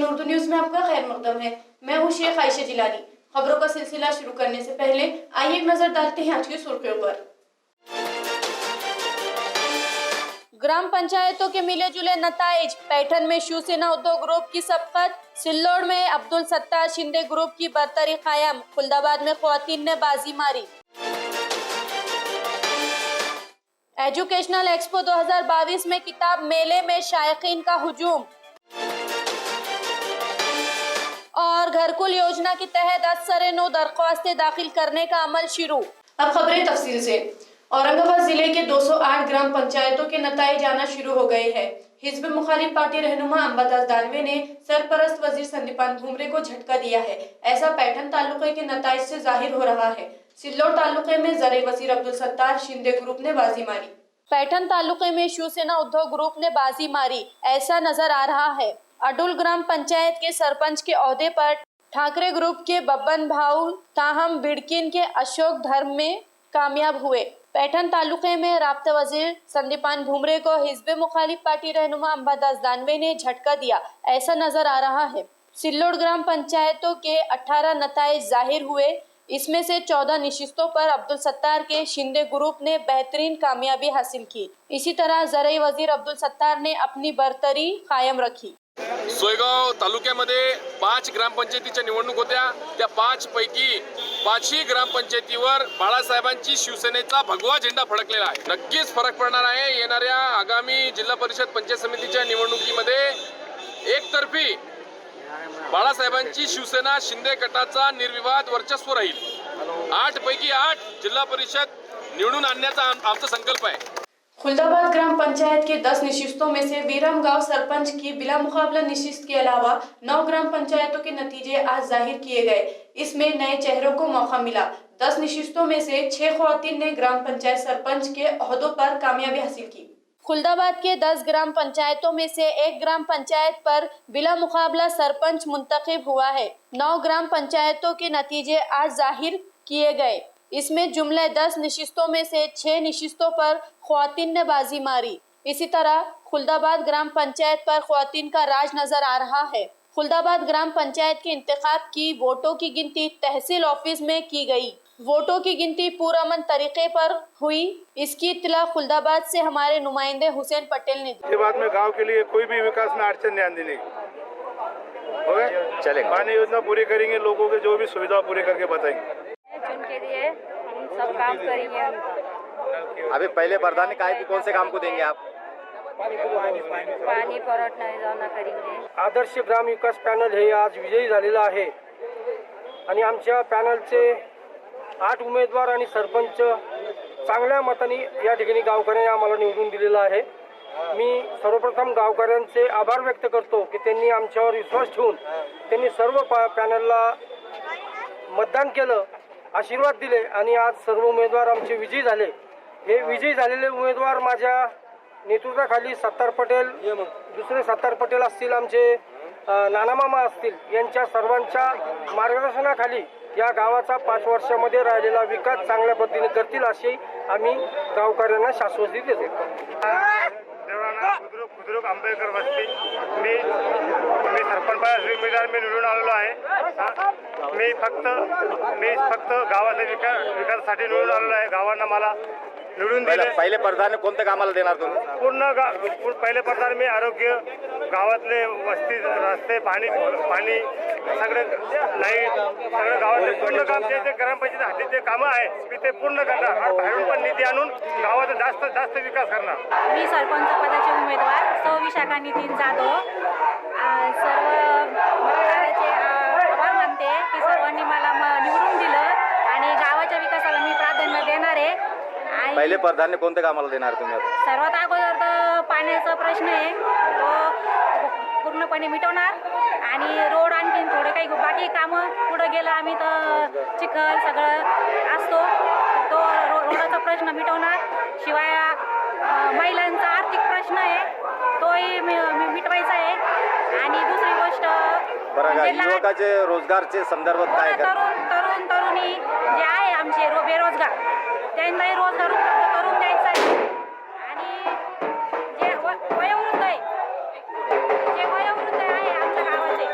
Urdu news में आपका खैर मकदम है। मैं हूँ शेख आयशा जिलानी। खबरों का सिलसिला शुरू करने से पहले आइए एक नजर डालते हैं आज की सुर्खियों पर। ग्राम पंचायतों के मिले जुले नताइज। पैठन में शिवसेना उद्धव ग्रुप की सबकत, सिल्लोड़ में अब्दुल सत्तार शिंदे ग्रुप की बरतरी कायम, खुलदाबाद में ख्वातीन ने बाजी मारी। एजुकेशनल एक्सपो 2022 में किताब मेले में शायकीन का हुजूम। और घरकुल योजना के तहत 10 दरख्वास्तें दाखिल करने का अमल शुरू। अब खबरें तफसील से। औरंगाबाद जिले के 208 ग्राम पंचायतों के नताइज आना शुरू हो गए हैं। हिजब मुखालिफ पार्टी रहनुमा अंबादास दानवे ने सरपरस्त वजीर संदीपान भुमरे को झटका दिया है। ऐसा पैठन तालुके के नताइज से जाहिर हो रहा है। सिल्लोड़ तालुके में ज़राई वजीर अब्दुल सत्तार शिंदे ग्रुप ने बाजी मारी। पैठन तालुके में शिवसेना उद्धव ग्रुप ने बाजी मारी, ऐसा नजर आ रहा है। अडुल ग्राम पंचायत के सरपंच के ओहदे पर ठाकरे ग्रुप के बब्बन भाऊ ताहम बिड़किन के अशोक धर्म में कामयाब हुए। पैठन तालुके में राब्ता वजीर संदीपान भुमरे को हिजब मुखालिफ पार्टी रहनुमा अंबादास दानवे ने झटका दिया, ऐसा नजर आ रहा है। सिल्लोड़ ग्राम पंचायतों के 18 नताइज जाहिर हुए। इसमें से 14 नशिस्तों पर अब्दुल सत्तार के शिंदे ग्रुप ने बेहतरीन कामयाबी हासिल की। इसी तरह ज़राई वजीर अब्दुल सत्तार ने अपनी बरतरी कायम रखी। सोयगाव तालुक्यामध्ये 5 ग्रामपंचायतीच्या निवडणूक होत्या। त्या 5 पैकी 5ही ग्रामपंचायतीवर बाळासाहेबांची शिवसेनेचा भगवा झेंडा फडकलेला आहे। नक्कीच फरक पडणार आहे। येणाऱ्या आगामी जिल्हा परिषद पंचायत समितीच्या निवडणुकीमध्ये एकतर्फी बाळासाहेबांची शिवसेना शिंदे गटाचा निर्विवाद वर्चस्व राहील। 8 पैकी 8 जिल्हा परिषद निवडून आणण्याचा आमचा संकल्प आहे। खुलदाबाद ग्राम पंचायत के 10 नशिस्तों में से वीरम गांव सरपंच की बिला मुकाबला नशिस्त के अलावा 9 ग्राम पंचायतों के नतीजे आज जाहिर किए गए। इसमें नए चेहरों को मौका मिला। 10 नशिस्तों में से 6 ख्वातीन ने ग्राम पंचायत सरपंच के ओहदों पर कामयाबी हासिल की। खुलदाबाद के 10 ग्राम पंचायतों में से 1 ग्राम पंचायत पर बिला मुकाबला सरपंच मुंतखब हुआ है। 9 ग्राम पंचायतों के नतीजे आज जाहिर किए गए। इसमें जुमले 10 नशिस्तों में से 6 नशिस्तों पर ख्वातीन ने बाजी मारी। इसी तरह खुलदाबाद ग्राम पंचायत पर ख्वातीन का राज नजर आ रहा है। खुलदाबाद ग्राम पंचायत के इंतखाब की वोटों की गिनती तहसील ऑफिस में की गई। वोटों की गिनती पुरअमन तरीके पर हुई। इसकी इत्तला खुलदाबाद से हमारे नुमाइंदे हुसैन पटेल ने दी। बाद में गांव के लिए कोई भी विकास में अड़चन ध्यान देने चलेगा। पानी योजना पूरी करेंगे, लोगों के जो भी सुविधा पूरी करके बताएंगे। के लिए हम सब काम करेंगे। अभी पहले प्रधान ने कहा कि कौन से काम को देंगे आप? पाणी पुरवठा योजना करेंगे। आदर्श ग्राम विकास पॅनल हे आज विजयी झालेला आहे आणि आमच्या पॅनलचे 8 उमेदवार आणि सरपंच चांगल्या मताने या ठिकाणी गावकऱ्यांनी आम्हाला निवडून दिलेला आहे। मी सर्वप्रथम गावकऱ्यांचे आभार व्यक्त करतो की त्यांनी आमच्यावर विश्वास ठेवून त्यांनी सर्व पॅनलला मतदान केलं, आशीर्वाद दिले आणि आज सर्व उमेदवार आमचे विजयी झाले। हे विजयी झालेले उमेदवार माझ्या नेतृत्वाखाली सत्तार पटेल, दुसरे सत्तार पटेल असतील, आमचे नानामामा असतील, यांच्या सर्वांच्या मार्गदर्शनाखाली या गावाचा 5 वर्षामध्ये राहिलेला विकास चांगल्या पद्धतीने करतील अशी आम्ही गावकऱ्यांना शाश्वती देतो। खुद्रुक आंबेडकर वस्ती मी सरपंच उमेदवार मी निवडून आलेलो आहे। मी फक्त गावाच्या विकासासाठी निवडून आलेलो आहे। गावांना मला निवडून दिले। पहिले प्रधान कोणत्या कामाला देणार तुम्ही? पहिले प्रधान मी आरोग्य, गावातले वस्ती, रस्ते, पाणी सगळे लाईट, सगळं गावातले पूर्ण कामचे जे ग्रामपंचायत हातीचे कामं आहे मी ते पूर्ण करणार। बाहेरून पण निधी आणून गावाचा जास्त विकास करणार। मी सरपंच पदाचे उमेदवार सौ विशाखा नितीन जाधव सर्व मतदाराचे आभार मानते की सर्वांनी मला निवडून दिलं आणि गावाच्या विकासाला मी प्राधान्य देणार आहे। पहिले प्रधान ने कोणत्या कामाला देणार तुम्ही? सर्वात अगोदर तर पाण्याचा प्रश्न आहे तो पूर्णपणे मिटवणार आणि रोड आणखीन थोडे काही बाकी कामं पुढे गेलं आम्ही तर चिखल सगळं असतो तो रोडाचा प्रश्न मिटवणार। शिवाय महिलांचा आर्थिक प्रश्न आहे तोही मिटवायचा आहे। आणि दुसरी गोष्ट युवकाचे रोजगारचे संदर्भात काय तरुणी जे आहे आमचे बेरोजगार त्यांनाही रोजगार उपलब्ध करून द्यायचा आहे। आणि जे वयोवृद्ध आहे आमच्या गावाचे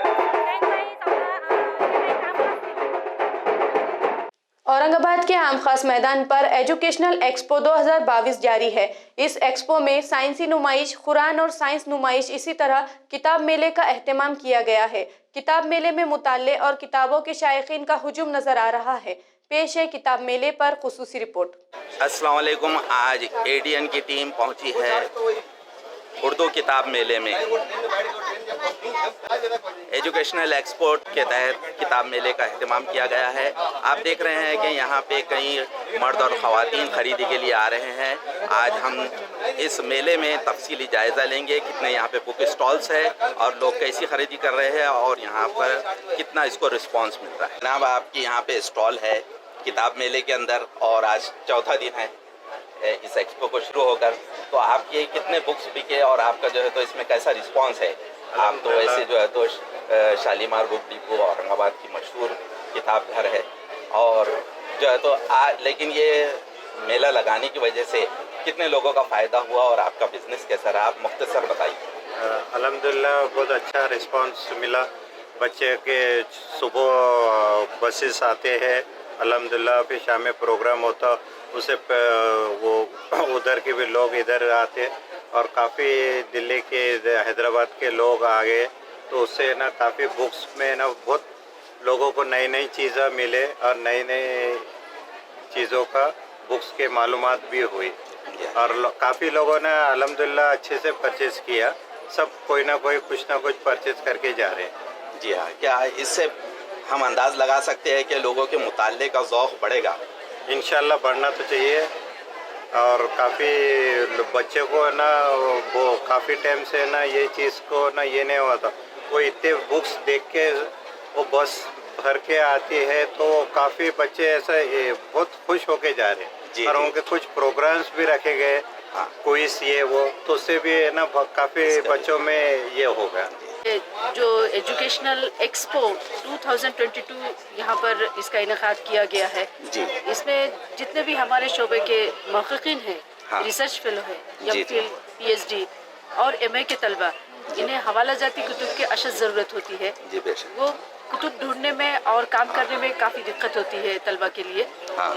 औरंगाबाद के आम खास मैदान पर एजुकेशनल एक्सपो 2022 जारी है। इस एक्सपो में साइंसी नुमाइश, कुरान और साइंस नुमाइश, इसी तरह किताब मेले का एहतमाम किया गया है। किताब मेले में मुताल्ले और किताबों के शायकीन का हुजूम नजर आ रहा है। पेश है किताब मेले पर खुसूसी रिपोर्ट। अस्सलाम वालेकुम। आज एडीएन की टीम पहुंची है उर्दू किताब मेले में। एजुकेशनल एक्सपोर्ट के तहत किताब मेले का अहतमाम किया गया है। आप देख रहे हैं कि यहाँ पे कई मर्द और ख़वातीन ख़रीदी के लिए आ रहे हैं। आज हम इस मेले में तफसीली जायज़ा लेंगे कितने यहाँ पे बुक स्टॉल्स है और लोग कैसी ख़रीदी कर रहे हैं और यहाँ पर कितना इसको रिस्पांस मिल रहा है। जनाब, आपकी यहाँ पे स्टॉल है किताब मेले के अंदर और आज चौथा दिन है इस एक्सपो को शुरू होकर, तो आपके कितने बुक्स बिके और आपका जो है तो इसमें कैसा रिस्पांस है? आप तो वैसे जो है तो शालीमार बुक डिपो औरंगाबाद की मशहूर किताब घर है और जो है तो लेकिन ये मेला लगाने की वजह से कितने लोगों का फ़ायदा हुआ और आपका बिजनेस कैसा रहा, आप मुख्तसर बताइए। अल्हम्दुलिल्लाह बहुत अच्छा रिस्पांस मिला। बच्चे के सुबह बसेस आते हैं, अल्हम्दुलिल्लाह, फिर शाम में प्रोग्राम होता, उसे वो उधर के भी लोग इधर आते और काफ़ी दिल्ली के हैदराबाद के लोग आ गए, तो उससे ना काफ़ी बुक्स में ना बहुत लोगों को नई नई चीज़ें मिले और नई नई चीज़ों का बुक्स के मालूमात भी हुई और काफ़ी लोगों ने अल्हम्दुलिल्लाह अच्छे से परचेज़ किया। सब कोई ना कोई कुछ ना कुछ परचेज़ करके जा रहे हैं। जी हाँ, क्या इससे हम अंदाज़ लगा सकते हैं कि लोगों के मुताल्ले का ज़ौक़ बढ़ेगा? इंशाल्लाह बढ़ना तो चाहिए और काफ़ी बच्चे को ना वो काफ़ी टाइम से ना ये चीज़ को ना ये नहीं हुआ था, वो इतने बुक्स देख के वो बस भर के आती है तो काफ़ी बच्चे ऐसे बहुत खुश होके जा रहे हैं और उनके कुछ प्रोग्राम्स भी रखे गए, क्विज ये वो, तो उससे भी ना काफ़ी बच्चों में ये होगा। जो एजुकेशनल एक्सपो 2022 यहाँ पर इसका इनेकाद किया गया है जी। इसमें जितने भी हमारे शोबे के महक़क़ीन हैं, रिसर्च फेलो है, एमफिल, पीएचडी और एमए के तलबा, इन्हें हवाला जाती कुतुब की अशद ज़रूरत होती है। वो कुतुब ढूंढने में और काम करने में काफ़ी दिक्कत होती है तलबा के लिए।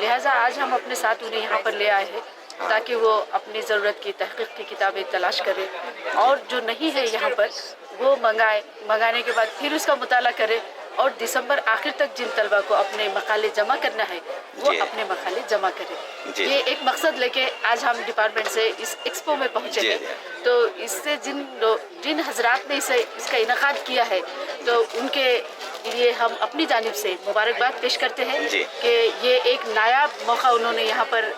लिहाजा आज हम अपने साथ उन्हें यहाँ पर ले आए हैं ताकि वो अपनी ज़रूरत की तहक़ीक़ की किताबें तलाश करें और जो नहीं है यहाँ पर वो मंगाने के बाद फिर उसका मुताला करें और दिसंबर आखिर तक जिन तलबा को अपने मकाले जमा करना है वो अपने मकाले जमा करें। ये एक मकसद लेके आज हम डिपार्टमेंट से इस एक्सपो में पहुँचे हैं। तो इससे जिन हजरात ने इसका इनेकाद किया है तो उनके लिए हम अपनी जानिब से मुबारकबाद पेश करते हैं कि ये एक नायाब मौका उन्होंने यहाँ पर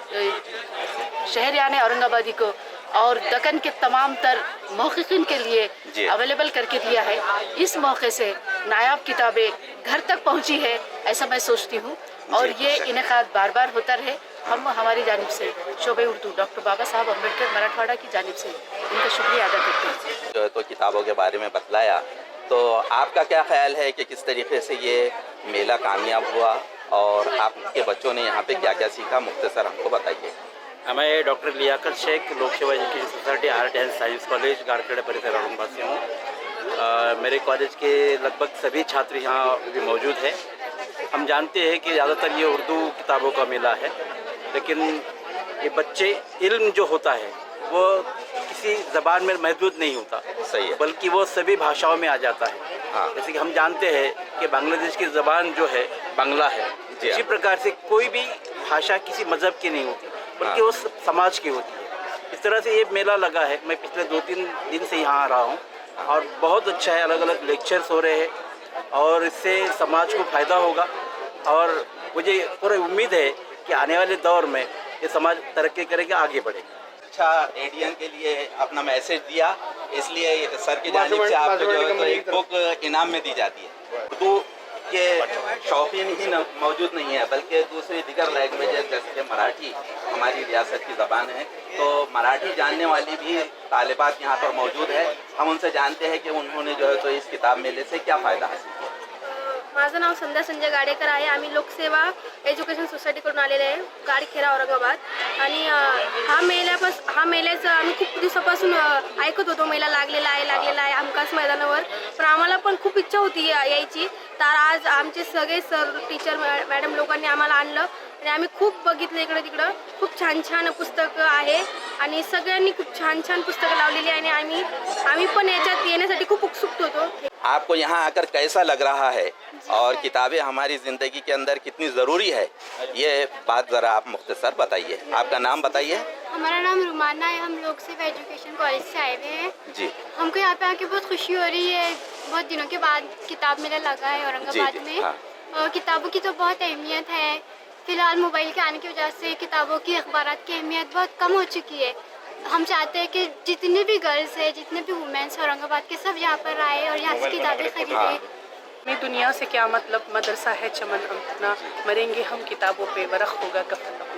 शहर-ए औरंगाबादी को और दक्कन के तमाम तर महक़क़ीन के लिए अवेलेबल करके दिया है। इस मौके से नायाब किताबें घर तक पहुंची है ऐसा मैं सोचती हूं और ये इनेकाद बार बार होता रहे। हम हमारी जानिब से शोबे उर्दू डॉक्टर बाबा साहब अम्बेडकर मराठवाड़ा की जानिब से उनका शुक्रिया अदा करते हैं। जो है तो किताबों के बारे में बतलाया, तो आपका क्या ख्याल है कि किस तरीके से ये मेला कामयाब हुआ और आपके बच्चों ने यहाँ पे क्या क्या सीखा, मुख्तसर हमको बताइए। मैं डॉक्टर लियाकत शेख, लोक सेवा education society, art end science college, Garkheda परिसर औरंगाबाद से हूँ। मेरे कॉलेज के लगभग सभी छात्र यहाँ भी मौजूद हैं। हम जानते हैं कि ज़्यादातर ये उर्दू किताबों का मेला है, लेकिन ये बच्चे इल्म जो होता है वो किसी ज़बान में महदूद नहीं होता, सही है, बल्कि वो सभी भाषाओं में आ जाता है। जैसे कि हम जानते हैं कि बांग्लादेश की ज़बान जो है बांग्ला है, इसी प्रकार से कोई भी भाषा किसी मज़हब की नहीं होती बल्कि वो समाज की होती है। इस तरह से ये मेला लगा है। मैं पिछले 2-3 दिन से यहाँ आ रहा हूँ और बहुत अच्छा है, अलग अलग लेक्चर्स हो रहे हैं और इससे समाज को फ़ायदा होगा और मुझे पूरी उम्मीद है कि आने वाले दौर में ये समाज तरक्की करेगा, आगे बढ़ेगा। अच्छा, एडीएन के लिए अपना मैसेज दिया, इसलिए सर की जानिब से आपको जो है तो एक बुक इनाम में दी जाती है। उर्दू के शौकीन ही मौजूद नहीं है बल्कि दूसरी दिगर लैंग्वेजेस जैसे कि मराठी हमारी रियासत की ज़बान है, तो मराठी जानने वाली भी तालिबात यहाँ पर मौजूद है। हम उनसे जानते हैं कि उन्होंने जो है तो इस किताब मेले से क्या फ़ायदा हासिल किया। माझं नाव संध्या संजय गाडेकर आहे। आम्ही लोकसेवा एज्युकेशन सोसायटीकडून आलेले आहे, गाडखेडा औरंगाबाद। आणि हा मेल्याचं आम्ही खूप दिवसापासून ऐकत होतो, मेला लागलेला आहे हमखास मैदानावर, पण आम्हाला पण खूप इच्छा होती यायची। तर आज आमचे सगळे सर टीचर मॅडम लोकांनी आम्हाला आणलं आणि आम्ही खूप बघितलं इकडं तिकडं, खूप छान छान पुस्तकं आहे आणि सगळ्यांनी खूप छान छान पुस्तकं लावलेली आहे आणि आम्ही पण याच्यात येण्यासाठी खूप उत्सुक होतो. आपको यहाँ आकर कैसा लग रहा है और किताबें हमारी ज़िंदगी के अंदर कितनी ज़रूरी है, ये बात ज़रा आप मुख्तसर बताइए. आपका नाम बताइए. हमारा नाम रुमाना है, हम लोग सिर्फ एजुकेशन कॉलेज से आए हुए हैं. जी. हमको यहाँ पे आके बहुत खुशी हो रही है. बहुत दिनों के बाद किताब मेला लगा है औरंगाबाद में. हाँ. किताबों की तो बहुत अहमियत है. फिलहाल मोबाइल के आने की वजह से किताबों की, अखबारात की अहमियत बहुत कम हो चुकी है. हम चाहते हैं कि जितने भी गर्ल्स हैं, जितने भी वुमेन्स औरंगाबाद के, सब यहाँ पर आए और यहाँ से किताबें खरीदें. में दुनिया से क्या मतलब, मदरसा है चमन अपना, मरेंगे हम किताबों पे, बरख होगा कफन अपना.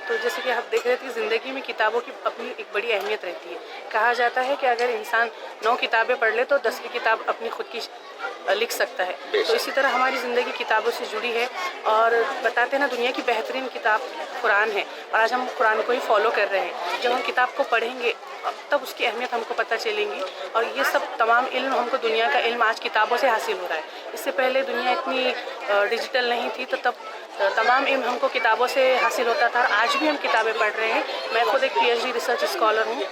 तो जैसे कि आप देख रहे थे कि ज़िंदगी में किताबों की अपनी एक बड़ी अहमियत रहती है. कहा जाता है कि अगर इंसान 9 किताबें पढ़ ले तो 10वीं किताब अपनी खुद की लिख सकता है. तो इसी तरह हमारी ज़िंदगी किताबों से जुड़ी है और बताते हैं ना, दुनिया की बेहतरीन किताब कुरान है और आज हम कुरान को ही फॉलो कर रहे हैं. जब हम किताब को पढ़ेंगे तब उसकी अहमियत हमको पता चलेंगी और ये सब तमाम इल्म हमको, दुनिया का इल्म आज किताबों से हासिल हो रहा है. इससे पहले दुनिया इतनी डिजिटल नहीं थी, तो तब तमाम इल्म हमको किताबों से हासिल होता था. आज भी हम किताबें पढ़ रहे हैं. मैं खुद एक PhD रिसर्च स्कॉलर हूँ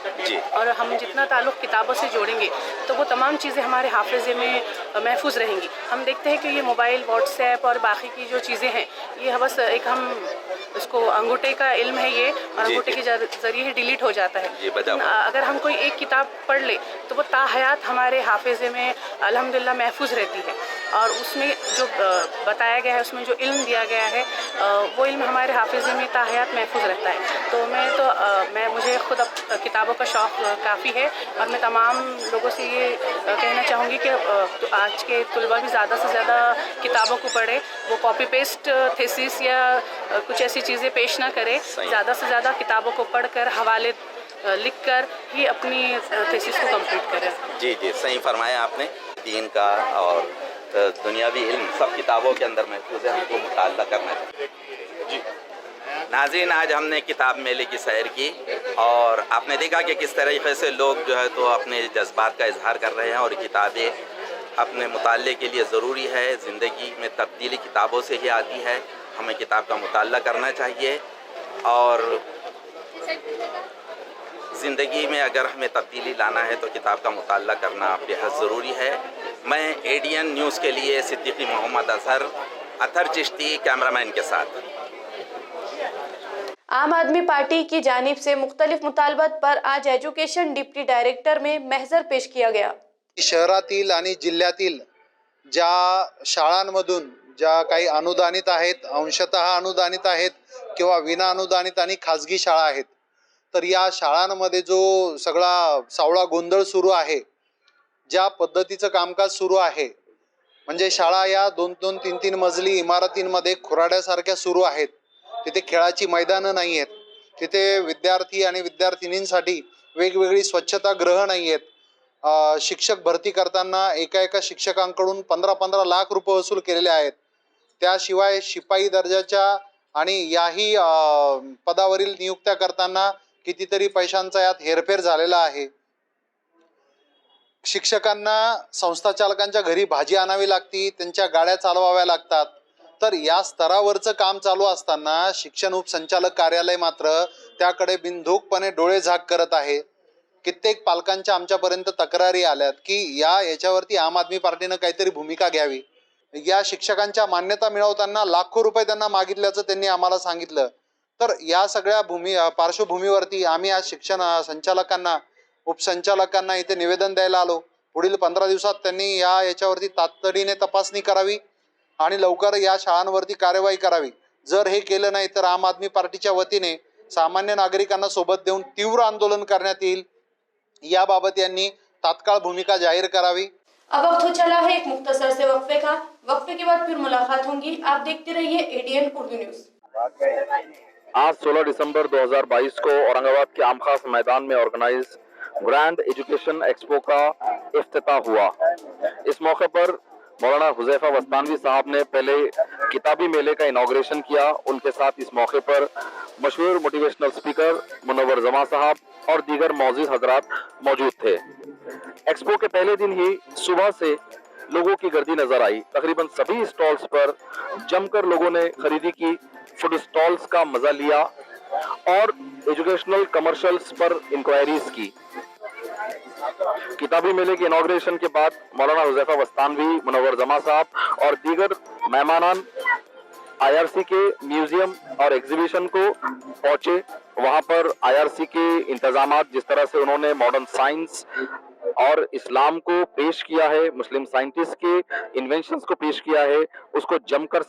और हम जितना ताल्लुक़ किताबों से जोड़ेंगे तो वो तमाम चीज़ें हमारे हाफिज़े में महफूज रहेंगी. हम देखते हैं कि ये मोबाइल, व्हाट्सएप और बाकी की जो चीज़ें हैं, ये बस एक, हम इसको अंगूठे का इल्म है ये, और अंगूठे के ज़रिए ही डिलीट हो जाता है. अगर हम कोई एक किताब पढ़ ले तो वो ताहयात हमारे हाफिज़े में अल्हम्दुलिल्लाह महफूज रहती है और उसमें जो बताया गया है, उसमें जो इल्म दिया गया है, वो इल्म हमारे हाफिज़े में ताहयात महफूज रहता है. तो मुझे खुद अब किताबों का शौक़ काफ़ी है और मैं तमाम लोगों से ये कहना चाहूँगी कि तो आज के तलबा भी ज़्यादा से ज़्यादा किताबों को पढ़े. वो कॉपी पेस्ट थीसिस या कुछ ऐसी चीज़ें पेश ना करें. ज़्यादा से ज़्यादा किताबों को पढ़कर, हवाले लिख कर ही अपनी थीसिस को कंप्लीट करें. जी जी, सही फरमाया आपने. दीन का और दुनियावी इल्म सब किताबों के अंदर महफूज है, हमको मुताला करना चाहिए. जी नाज़रीन, आज हमने किताब मेले की सैर की और आपने देखा कि किस तरीके से लोग जो है तो अपने जज्बात का इजहार कर रहे हैं और किताबें अपने मुताले के लिए ज़रूरी है. ज़िंदगी में तब्दीली किताबों से ही आती है. हमें किताब का मुताला करना चाहिए और ज़िंदगी में अगर हमें तब्दीली लाना है तो किताब का मुताला करना बेहद ज़रूरी है. मैं ADN न्यूज़ के लिए सिद्दीकी मोहम्मद अजहर, अतर चिश्ती कैमरामैन के साथ. आम आदमी पार्टी की जानिब से मुख्तलिफ मुतालबात पर आज एजुकेशन डिप्टी डायरेक्टर में महजर पेश किया गया. शहरातील आणि जिल्ह्यातील ज्या शाळांमधून ज्या काही अनुदानित आहेत, अंशतः अनुदानित आहेत किंवा विना अनुदानित आणि खाजगी शाळा आहेत, तर या शाळांमध्ये जो सगळा सावळा गोंधळ सुरू आहे, ज्या पद्धतीचं कामकाज सुरू आहे, म्हणजे शाळा या 2-2, 3-3 मजली इमारतींमध्ये खुराड्यासारख्या सुरू आहेत. तिथे खेळाची मैदानं नाही आहेत, तिथे विद्यार्थी आणि विद्यार्थिनींसाठी वेगवेगळी स्वच्छतागृह नाही आहेत. शिक्षक भरती करताना एका शिक्षकांकडून 15-15 लाख रुपये वसूल केलेले आहेत. त्याशिवाय शिपाई दर्जाच्या आणि याही पदावरील नियुक्त्या करताना कितीतरी पैशांचा यात हेरफेर झालेला आहे. शिक्षकांना संस्थाचालकांच्या घरी भाजी आणावी लागती, त्यांच्या गाड्या चालवाव्या लागतात. तर या स्तरावरचं काम चालू असताना शिक्षण उपसंचालक कार्यालय मात्र त्याकडे बिनधोकपणे डोळे झाक करत आहे. कित्येक पालकांच्या आमच्यापर्यंत तक्रारी आल्यात की याच्यावरती आम आदमी पार्टीनं काहीतरी भूमिका घ्यावी. या शिक्षकांच्या मान्यता मिळवताना लाखो रुपये त्यांना मागितल्याचं त्यांनी आम्हाला सांगितलं. तर या सगळ्या पार्श्वभूमीवरती आम्ही आज शिक्षण संचालकांना, उपसंचालकांना इथे निवेदन द्यायला आलो. पुढील 15 दिवसात त्यांनी याच्यावरती तातडीने तपासणी करावी आणि लवकर या शाळांवरती कार्यवाही करावी. जर हे केलं नाही तर आम आदमी पार्टीच्या वतीने सामान्य नागरिकांना सोबत देऊन तीव्र आंदोलन करण्यात येईल. याबाबत यांनी तात्काळ भूमिका जाहीर करावी. अब वक्त हो चला है एक मुख्तसर से वक्फे का. वक्फे के बाद फिर मुलाकात होंगी. आप देखते रहिए ADN उर्दू न्यूज. आज 16 दिसंबर 2022 को औरंगाबाद के आम खास मैदान में ऑर्गेनाइज ग्रैंड एजुकेशन एक्सपो का इफ्तिताह हुआ. इस मौके पर मौलाना हुज़ैफा वस्तानवी साहब ने पहले किताबी मेले का इनॉग्रेशन किया. उनके साथ इस मौके पर मशहूर मोटिवेशनल स्पीकर मुनव्वर जमा साहब और दीगर मौजूद हजरात मौजूद थे. एक्सपो के पहले दिन ही सुबह से लोगों की गर्दी नजर आई. तकरीबन सभी स्टॉल्स पर जमकर लोगों ने खरीदी की. फूड स्टॉल्स का मजा लिया और एजुकेशनल कमर्शियल्स पर इंक्वायरीज की। किताबी मेले के इनॉग्रेशन के बाद मौलाना हुज़ैफा वस्तानवी, मुनव्वर जमा साहब और दीगर मेहमानान IRC के म्यूजियम और एग्जीबिशन को पहुंचे। वहां पर IRC के इंतजामात, जिस तरह से उन्होंने मॉडर्न साइंस और इस्लाम को पेश किया है, मुस्लिम साइंटिस्ट के इन्वेंशंस को पेश किया है, उसको जमकर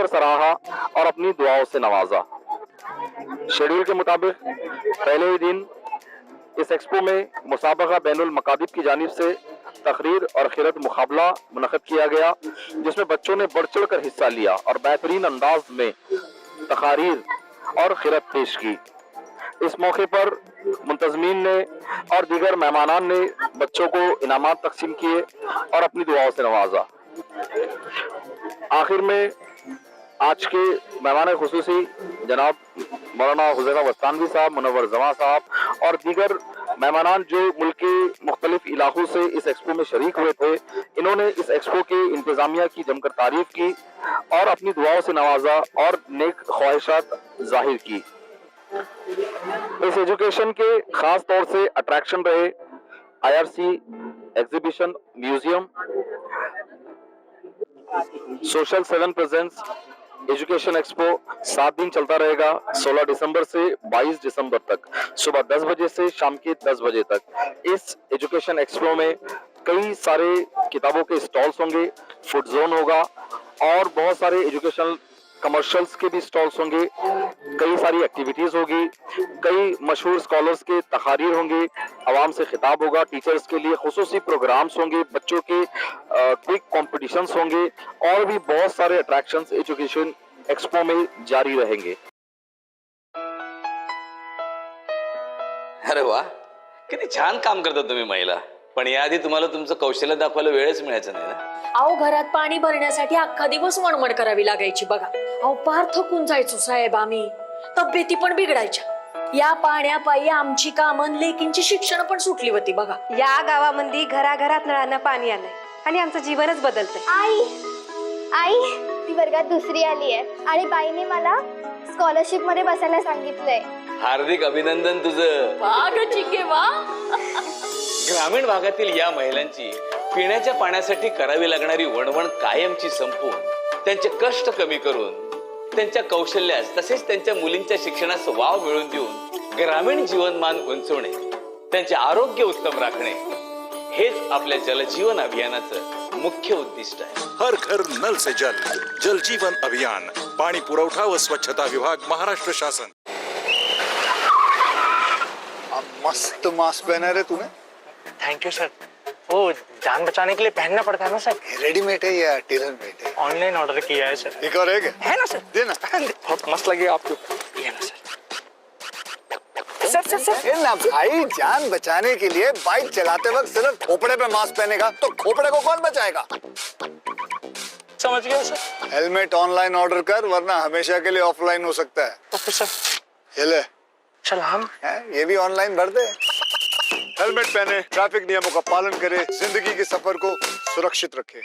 सराहा और अपनी दुआओं से नवाजा। शेड्यूल के मुताबिक पहले ही दिन इस एक्सपो में मुसाबका बैनुल मकादिब की जानिब से तकरीर और खिरत मुकाबला मुनक़िद किया गया, जिसमें बच्चों ने बढ़ चढ़ कर हिस्सा लिया और बेहतरीन अंदाज में तकारीर और खिरत पेश की। इस मौके पर मुंतज़मीन ने और दीगर मेहमानान ने बच्चों को इनामात तकसीम किए और अपनी दुआओं से नवाजा। आखिर में आज के मेहमान खुसूसी जनाब मौलाना हुज़ैफा वस्तानवी साहब, मुनव्वर जमा साहब और दीगर मेहमानान जो मुल्क के मुख्तलिफ इलाकों से इस एक्सपो में शरीक हुए थे, इन्होंने इस एक्सपो के इंतजामिया की जमकर तारीफ की और अपनी दुआओं से नवाजा और नेक ख्वाहिशात जाहिर की। इस एजुकेशन के खास तौर से अट्रैक्शन रहे IRC exhibition museum, social 7 presents education expo 7 दिन चलता रहेगा, 16 दिसंबर से 22 दिसंबर तक, सुबह 10 बजे से शाम के 10 बजे तक। इस एजुकेशन एक्सपो में कई सारे किताबों के स्टॉल्स होंगे, फूड जोन होगा और बहुत सारे एजुकेशनल कमर्शियल्स के भी स्टॉल्स होंगे, कई सारी एक्टिविटीज होगी, कई मशहूर स्कॉलर्स के तकारीर होंगे, आवाम से खिताब होगा, टीचर्स के लिए खुसूसी प्रोग्राम्स होंगे, बच्चों के क्विक कॉम्पिटिशन्स होंगे और भी बहुत सारे अट्रैक्शंस एजुकेशन एक्सपो में जारी रहेंगे। अरे वा, किती छान काम करता तुम्ही महिला, पण याआधी तुम्हाला तुमचं कौशल्य दाखवायला वेळच मिळायचा नाही ना? अहो घरात पाणी भरण्यासाठी अख्खा दिवस वणवण करावी लागायची बघा। अहो पार थकून जायचो साहेब आम्ही, तब्येती पण बिघडायच्या। या पाण्यापायी आमची कामं, लेकींची शिक्षण पण सुटली होती बघा। या गावामध्ये घराघरात नळांना पाणी आलंय आणि आमचं जीवनच बदलतंय। आई ती वर्गात दुसरी आली आहे आणि बाईने मला स्कॉलरशिप मध्ये बसायला सांगितलंय। हार्दिक अभिनंदन तुझं। ग्रामीण भागातील या महिलांची पिण्याच्या पाण्यासाठी करावी लागणारी वणवण कायमची संपून, त्यांचे कष्ट कमी करून, त्यांच्या कौशल्यास तसेच त्यांच्या मुलींच्या शिक्षणास वाव मिळवून देऊन ग्रामीण जीवनमान उंचवणे, त्यांचे आरोग्य उत्तम राखणे, हेच आपल्या जलजीवन अभियानाचं मुख्य उद्दिष्ट आहे। हर घर नल से जल, जल जीवन अभियान, पाणी पुरवठा व स्वच्छता विभाग, महाराष्ट्र शासन। मस्त मास्क पहना रे तूने। Thank you sir. वो जान बचाने के लिए पहनना पड़ता है ना सर। रेडीमेड है या टेलर मेड है? ऑनलाइन ऑर्डर किया है सर। एक और है ना सर? देना। बहुत मस्त लगे आपको। ये ना सर। सर ना भाई, जान बचाने के लिए बाइक चलाते वक्त सिर्फ खोपड़े पे मास्क पहनेगा तो खोपड़े को कौन बचाएगा? समझ गया सर। हेलमेट ऑनलाइन ऑर्डर कर, वरना हमेशा के लिए ऑफलाइन हो सकता है। Okay sir. ये ले, चल हम ये भी ऑनलाइन भर दे। हेलमेट पहने, ट्रैफिक नियमों का पालन करे, जिंदगी के सफर को सुरक्षित रखे।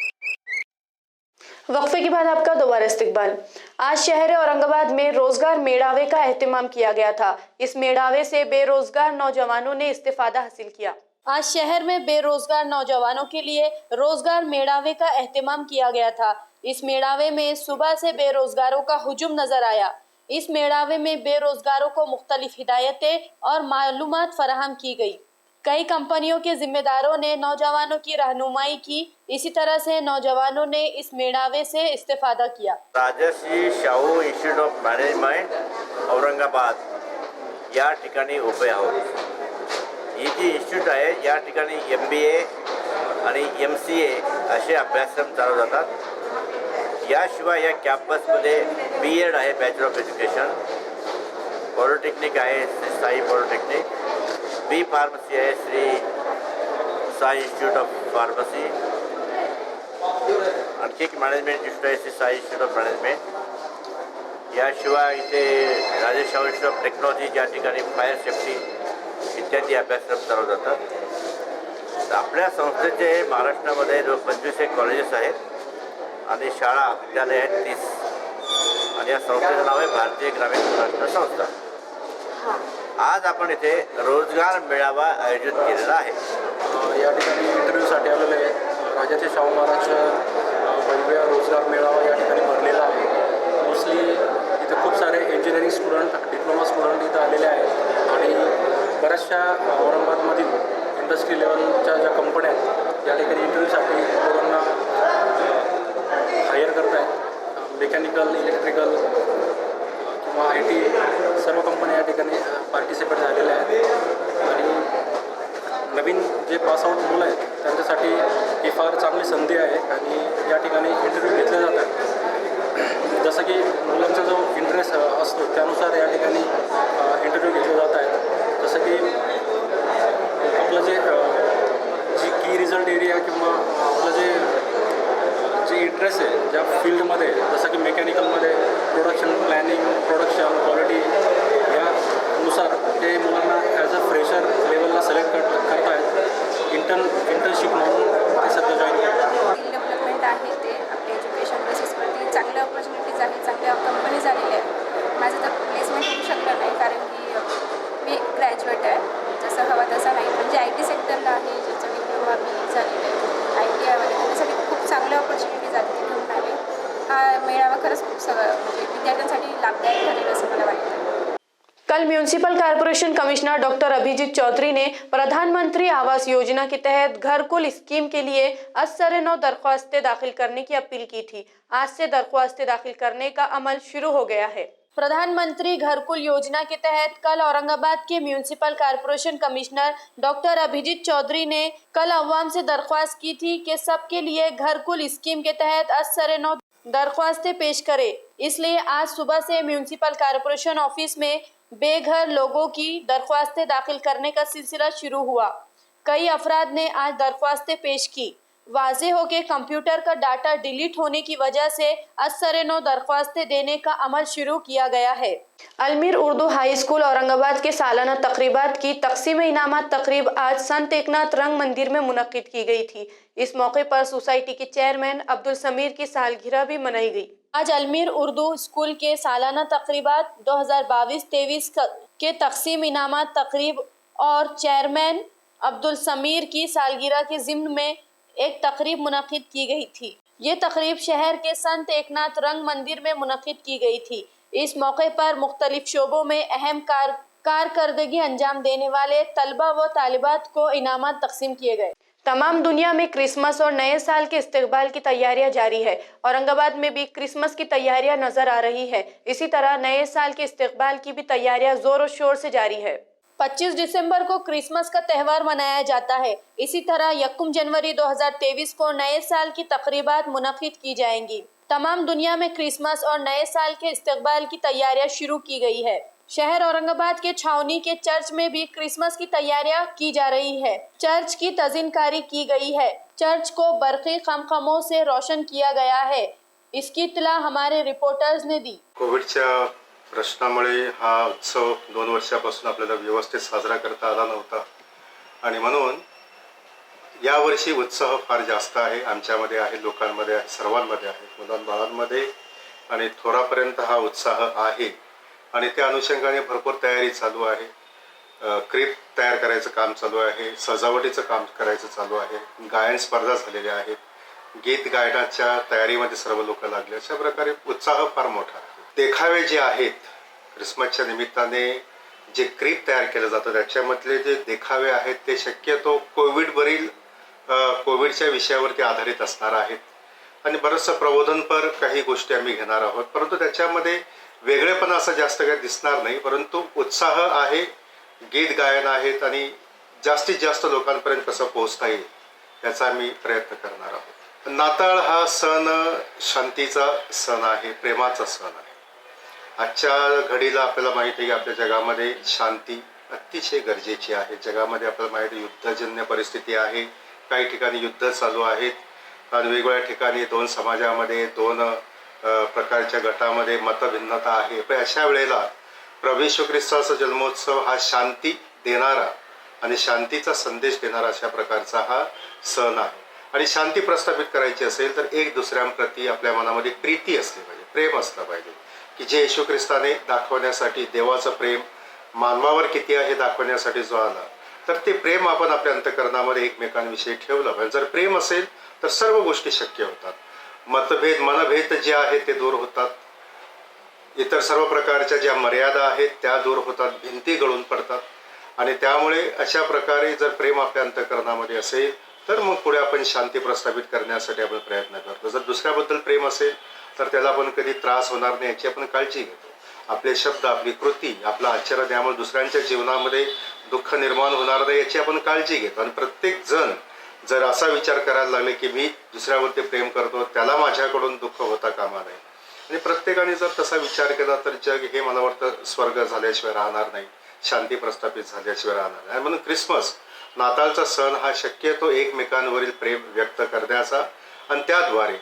वक्फे के बाद आपका दोबारा इस्तकबाल। आज शहर औरंगाबाद में रोजगार मेड़ावे का एहतमाम किया गया था। इस मेड़ावे से बेरोजगार नौजवानों ने इस्तिफादा हासिल किया। आज शहर में बेरोजगार नौजवानों के लिए रोजगार मेड़ावे का एहतमाम किया गया था। इस मेड़ावे में सुबह से बेरोजगारों का हुजूम नजर आया। इस मेड़ावे में बेरोजगारों को मुख्तलिफ हिदायतें और मालूमात फराहम की गई। कई कंपनियों के जिम्मेदारों ने नौजवानों की रहनुमाई की। इसी तरह से नौजवानों ने इस मेड़ावे से इस्तेफादा किया। Rajarshi Shahu institute of management Aurangabad या ठिकाणी उभे आहोत। ही जी इन्स्टिट्यूट आहे या ठिकाणी MBA आणि MCA असे अभ्यासक्रम चालू जातात। याशिवाय या कॅम्पसमध्ये B.Ed आहे, बॅचलर ऑफ एज्युकेशन, पॉलिटेक्निक आहे Shri Sai polytechnic, B pharmacy आहे Shri Sai institute of pharmacy, आणखी एक मॅनेजमेंट इन्स्टिट्यूट आहे Shri Sai institute of management. याशिवाय इथे Rajesh Shahu institute of technology, ज्या ठिकाणी फायर सेफ्टी इत्यादी अभ्यासक्रम चालू जातात। आपल्या संस्थेचे महाराष्ट्रामध्ये 25 कॉलेजेस आहेत आणि शाळा विद्यालय आहेत 30 आणि या संस्थेचं नाव आहे भारतीय ग्रामीण प्रशासन संस्था. आज आपण इथे रोजगार मेळावा आयोजित केलेला आहे. या ठिकाणी इंटरव्ह्यूसाठी आलेले राजाचे शाहू महाराज भव्य रोजगार मेळावा या ठिकाणी भरलेला आहे. मोस्टली इथे खूप सारे इंजिनिअरिंग स्टुडंट, डिप्लोमा स्टुडंट इथं आलेले आहेत आणि बऱ्याचशा औरंगाबादमधील इंडस्ट्री लेवलच्या ज्या कंपन्या आहेत या ठिकाणी इंटरव्ह्यूसाठी पोरांना हायर करत आहेत. मेकॅनिकल, इलेक्ट्रिकल किंवा IT सर्व कंपन्या या ठिकाणी पार्टिसिपेट झालेल्या आहेत आणि नवीन जे पासआउट मुलं आहेत त्यांच्यासाठी ही फार चांगली संधी आहे आणि या ठिकाणी इंटरव्ह्यू घेतले जातात. जसं की मुलांचा जो इंटरेस्ट असतो त्यानुसार या ठिकाणी इंटरव्ह्यू घेतले जात आहेत. जसं की आपलं जी की रिझल्ट एरिया किंवा आपलं जे इंटरेस्ट आहे ज्या फील्डमध्ये, जसं की मेकॅनिकलमध्ये प्रोडक्शन प्लॅनिंग, प्रोडक्शन क्वालिटी यानुसार ते मुलांना ॲज अ फ्रेशर लेवलला सिलेक्ट करत आहेत. इंटर्नशिप म्हणून ते सध्या जॉईन करतात. डेव्हलपमेंट आहे ते आपल्या एज्युकेशन बेसिसवरती चांगल्या ऑपॉर्च्युनिटीज आहेत, चांगल्या कंपनीज आलेल्या आहेत. माझं तर प्लेसमेंट होऊ शकलं नाही कारण की मी ग्रॅज्युएट आहे, जसं हवा तसं नाही. म्हणजे IT सेक्टरला आहे ज्याचं डिप्लोमा मी झालेलं आहे, ITI वगैरे त्याच्यासाठी खूप चांगल्या ऑपॉर्च्युनिटीज आहेत ते घेऊन आले. हा मेळावा खरंच खूप सगळं म्हणजे विद्यार्थ्यांसाठी लाभदायक ठरेल असं मला वाटतं. कल municipal corporation commissioner doctor Abhijit Chaudhari ने प्रधानमंत्री आवास योजना के तहत घरकुल स्कीम के लिए 89 दरख्वास्तें दाखिल करने की अपील की थी. आज से दरख्वास्तें दाखिल करने का अमल शुरू हो गया है. प्रधानमंत्री घरकुल योजना के तहत कल औरंगाबाद के municipal corporation commissioner doctor Abhijit Chaudhari ने कल अवाम से दरख्वास्त की थी कि सबके लिए घरकुल स्कीम के तहत 89 दरख्वास्तें पेश करें. इसलिए आज सुबह से म्यूनिसिपल कॉर्पोरेशन ऑफिस में बेघर लोगों की दरख्वास्तें दाखिल करने का सिलसिला शुरू हुआ. कई अफराद ने आज दरख्वास्तें पेश की. वाज़ेह हो कि कंप्यूटर का डाटा डिलीट होने की वजह से 89 दरख्वास्तें देने का अमल शुरू किया गया है. अलमीर उर्दू हाई स्कूल औरंगाबाद के सालाना तकरीबात की तकसीम इनामात तकरीब आज संत एकनाथ रंग मंदिर में मुनक्किद की गई थी. इस मौके पर सोसाइटी के चेयरमैन अब्दुल समीर की सालगिरह भी मनाई गई. आज अलमीर उर्दू स्कूल के सालाना तकरीबात 2022-23 के तकसीम इनामात तकरीब और चेयरमैन अब्दुल समीर की सालगिरह के ज़िम्न में एक तकरीब मुनक्किद की गई थी. ये तकरीब शहर के संत एकनाथ रंग मंदिर में मुनक्किद की गई थी. इस मौके पर मुख्तलिफ शोबों में अहम कारकर्दगी अंजाम देने वाले तलबा व तालिबात को इनामात तकसीम किए गए. तमाम दुनिया में क्रिसमस और नए साल के इस्तकबाल की तैयारियां जारी है. औरंगाबाद में भी क्रिसमस की तैयारियां नजर आ रही है. इसी तरह नए साल के इस्तकबाल की भी तैयारियां जोर शोर से जारी है. 25 दिसंबर को क्रिसमस का त्यौहार मनाया जाता है. इसी तरह 1 जनवरी 2023 को नए साल की तकरीबात मुनक्किद की जाएंगी. तमाम दुनिया में क्रिसमस और नए साल के इस्तकबाल की तैयारियां शुरू की गई है. शहर औरंगाबाद के छावनी के चर्च में भी क्रिसमस की तैयारियां की जा रही है. चर्च की तजीनकारी की गई है. चर्च को बरक़ी खमखमों से रोशन किया गया है. इसकी इत्तला हमारे रिपोर्टर्स ने दी. कोविडच्या प्रश्नामुळे हा उत्सव 2 वर्षापासून आपल्याला व्यवस्थित साजरा करता आला नव्हता आणि म्हणून यावर्षी उत्साह फार जास्त आहे. आमच्यामध्ये आहे, लोकांमध्ये आहे, सर्वांमध्ये आहे, मुलांबाळांमध्ये आणि थोरापर्यंत हा उत्साह आहे आणि त्या अनुषंगाने भरपूर तयारी चालू आहे. क्रिप तयार करायचं काम चालू आहे, सजावटीचं काम करायचं चालू आहे, गायन स्पर्धा झालेल्या आहेत, गीत गायनाच्या तयारीमध्ये सर्व लोक लागले. अशा प्रकारे उत्साह फार मोठा आहे. देखावे जे आहेत क्रिसमसच्या निमित्ताने जे क्रिप तयार केलं जातं त्याच्यामधले जे देखावे आहेत ते शक्यतो कोविडच्या विषयावरती आधारित असणार आहेत आणि बरंचसं प्रबोधनपर काही गोष्टी आम्ही घेणार आहोत. परंतु त्याच्यामध्ये वेगळेपण असं जास्त काही दिसणार नाही, परंतु उत्साह आहे, गीत गायन आहेत आणि जास्तीत जास्त लोकांपर्यंत कसं पोहोचता येईल याचा आम्ही प्रयत्न करणार आहोत. नाताळ हा सण शांतीचा सण आहे, प्रेमाचा सण आहे. आजच्या घडीला आपल्याला माहिती आहे की आपल्या जगामध्ये शांती अतिशय गरजेची आहे. जगामध्ये आपल्याला माहिती आहे युद्धजन्य परिस्थिती आहे, काही ठिकाणी युद्ध चालू आहेत आणि वेगवेगळ्या ठिकाणी 2 समाजामध्ये 2 प्रकारच्या गटामध्ये मतभिन्नता आहे. पण अशा वेळेला प्रभू येशू ख्रिस्ताचा जन्मोत्सव हा शांती देणारा आणि शांतीचा संदेश देणारा अशा प्रकारचा हा सण आहे आणि शांती प्रस्थापित करायची असेल तर एक दुसऱ्यांप्रती आपल्या मनामध्ये प्रीती असली पाहिजे, प्रेम असलं पाहिजे, की जे येशू ख्रिस्ताने दाखवण्यासाठी देवाचं प्रेम मानवावर किती आहे दाखवण्यासाठी जो आला, तर ते प्रेम आपण आपल्या अंतःकरणामध्ये एकमेकांविषयी ठेवलं पाहिजे. जर प्रेम असेल तर सर्व गोष्टी शक्य होतात. मतभेद मनभेद जे आहेत ते दूर होतात, इतर सर्व प्रकारच्या ज्या मर्यादा आहेत त्या दूर होतात, भिंती गळून पडतात. आणि त्यामुळे अशा प्रकारे जर प्रेम आपल्या अंतःकरणामध्ये असेल तर मग पुढे आपण शांती प्रस्थापित करण्यासाठी आपण प्रयत्न करतो. जर दुसऱ्याबद्दल प्रेम असेल तर त्याला आपण कधी त्रास होणार नाही याची आपण काळजी घेतो. आपले शब्द, आपली कृती, आपलं आचरण यामुळे दुसऱ्यांच्या जीवनामध्ये दुःख निर्माण होणार नाही याची आपण काळजी घेतो. आणि प्रत्येक जण जर असा विचार करायला लागले की मी दुसऱ्यावरती प्रेम करतो, त्याला माझ्याकडून दुःख होता कामा नये, आणि प्रत्येकाने जर तसा विचार केला तर जग हे मला वाटतं स्वर्ग झाल्याशिवाय राहणार नाही, शांती प्रस्थापित झाल्याशिवाय राहणार नाही. आणि म्हणून ख्रिसमस, नाताळचा सण हा शक्यतो एकमेकांवरील प्रेम व्यक्त करण्याचा आणि त्याद्वारे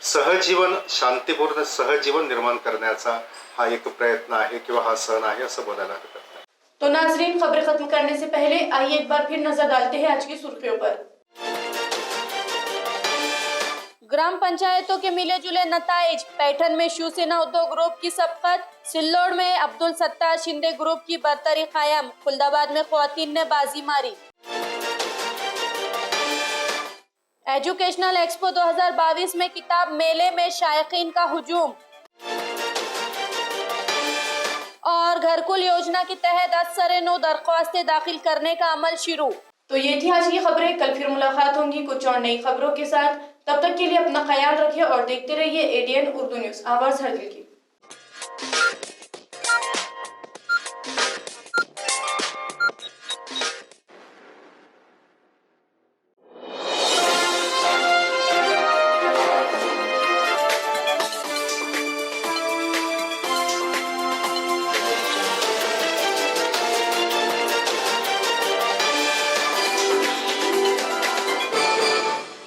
सहजीवन, शांतीपूर्ण सहजीवन निर्माण करण्याचा हा एक प्रयत्न आहे किंवा हा सण आहे असं बोलायला हरकत नाही. तो नाजरीन, खबरें खत्म करने से पहले आइए एक बार फिर नजर डालते हैं आज की सुर्खियों पर। ग्राम पंचायतों के मिले जुले नताइज, पैठन में शिवसेना उद्धव ग्रुप की सबकत, सिल्लोड में अब्दुल सत्तार शिंदे ग्रुप की बरतरी कायम, खुलदाबाद में ख्वातीन ने बाजी मारी। एजुकेशनल एक्सपो 2022 में किताब मेले में शायकीन का हुजूम, और घरकुल योजना के तहत 10 दरख्वास्तें दाखिल करने का अमल शुरू। तो ये थी आज की खबरें। कल फिर मुलाकात होंगी कुछ और नई खबरों के साथ। तब तक के लिए अपना ख्याल रखिए और देखते रहिए ADN उर्दू न्यूज, आवाज हर दिल की।